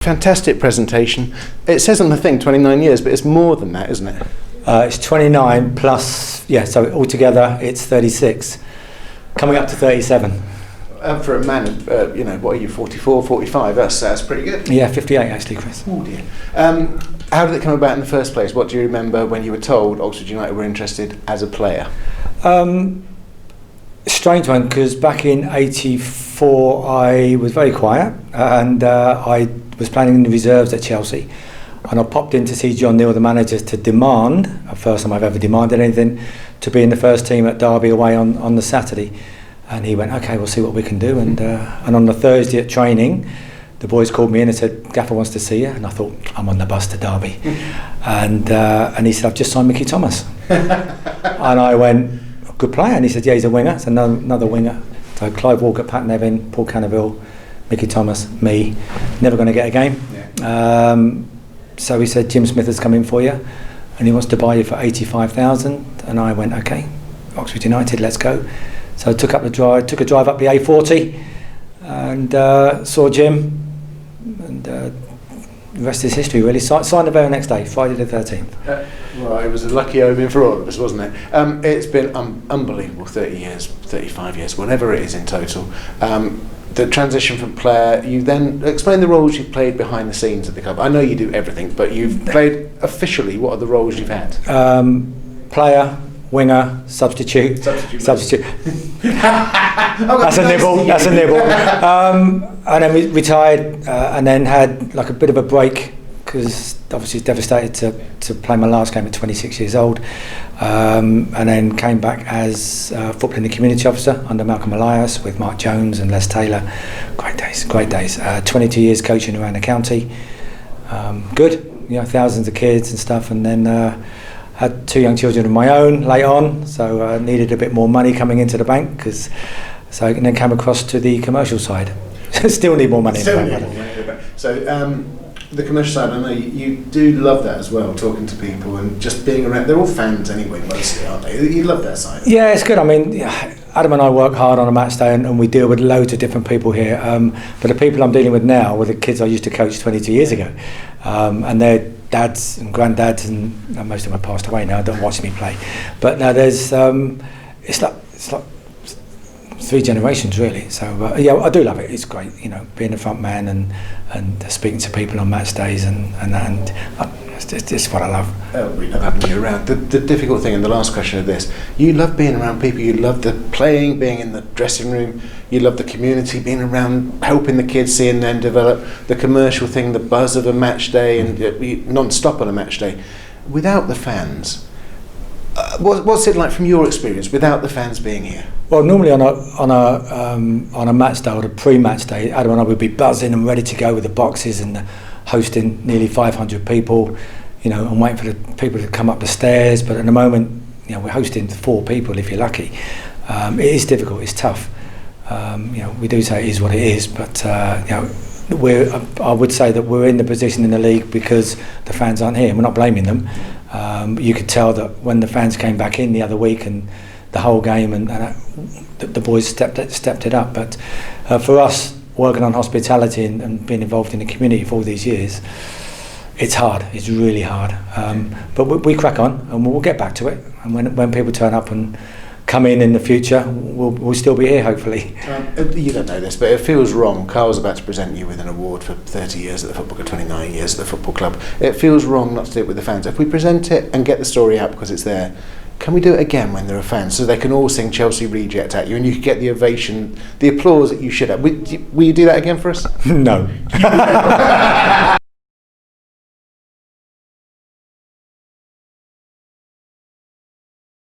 Fantastic presentation. It says on the thing 29 years, but it's more than that, isn't it? It's 29 plus, so altogether it's 36, coming up to 37. For a man of, what are you, 44, 45, that's pretty good. Yeah, 58 actually, Chris. Oh dear. How did it come about in the first place? What do you remember when you were told Oxford United were interested as a player? Strange one, because back in '84 I was very quiet and I was playing in the reserves at Chelsea, and I popped in to see John Neal, the manager, to demand, the first time I've ever demanded anything, to be in the first team at Derby away on the Saturday. And he went, okay, we'll see what we can do. And on the Thursday at training, the boys called me in and said, Gaffer wants to see you. And I thought, I'm on the bus to Derby. And he said, I've just signed Mickey Thomas. And I went, good player. And he said, yeah, he's a winger. It's another winger. So Clive Walker, Pat Nevin, Paul Cannaville, Mickey Thomas, me, never going to get a game. Yeah. So he said, Jim Smith has come in for you and he wants to buy you for 85,000. And I went, okay, Oxford United, let's go. So I took a drive up the A40 and saw Jim, and the rest is history really. Signed the very next day, Friday the 13th. Well, it was a lucky omen for all of us, wasn't it? It's been unbelievable, 30 years, 35 years, whatever it is in total. The transition from player, you then explain the roles you've played behind the scenes at the club. I know you do everything, but you've played officially. What are the roles you've had? Player, winger, substitute. That's a nibble. And then we retired, and then had like a bit of a break because obviously devastated to play my last game at 26 years old, and then came back as footballing the community officer under Malcolm Elias with Mark Jones and Les Taylor. Great days. 22 years coaching around the county. Good, thousands of kids and stuff, and then had 2 young children of my own late on, so needed a bit more money coming into the bank, and then came across to the commercial side. Still need more money in the bank. So the commercial side, I know you do love that as well, talking to people and just being around. They're all fans anyway, mostly, aren't they? You love that side. Yeah, it's good. I mean, Adam and I work hard on a match day, and we deal with loads of different people here. But the people I'm dealing with now were the kids I used to coach 22 years ago, and they're dads and granddads, and most of them have passed away now. Don't watch me play, but now there's it's like 3 generations really. So I do love it. It's great, being the front man and speaking to people on match days and it's what I love. We love having you around. The difficult thing, and the last question of this, you love being around people. You love the playing, being in the dressing room. You love the community, being around, helping the kids, seeing them develop. The commercial thing, the buzz of a match day, and non-stop on a match day. Without the fans, what's it like from your experience without the fans being here? Well, normally on a match day or a pre-match day, Adam and I would be buzzing and ready to go with the boxes and hosting nearly 500 people, and waiting for the people to come up the stairs. But at the moment, we're hosting 4 people if you're lucky. It is difficult. It's tough. We do say it is what it is, but I would say that we're in the position in the league because the fans aren't here. We're not blaming them. You could tell that when the fans came back in the other week and the whole game, and the boys stepped it up. But for us, working on hospitality and being involved in the community for all these years, it's hard. It's really hard. But we crack on, and we'll get back to it. And when people turn up and come in the future, we'll still be here, hopefully. You don't know this, but it feels wrong. Carl's about to present you with an award for 30 years at the football club, 29 years at the football club. It feels wrong not to do it with the fans. If we present it and get the story out because it's there, can we do it again when there are fans, so they can all sing Chelsea Reject at you and you can get the ovation, the applause that you should have? Will you do that again for us? No.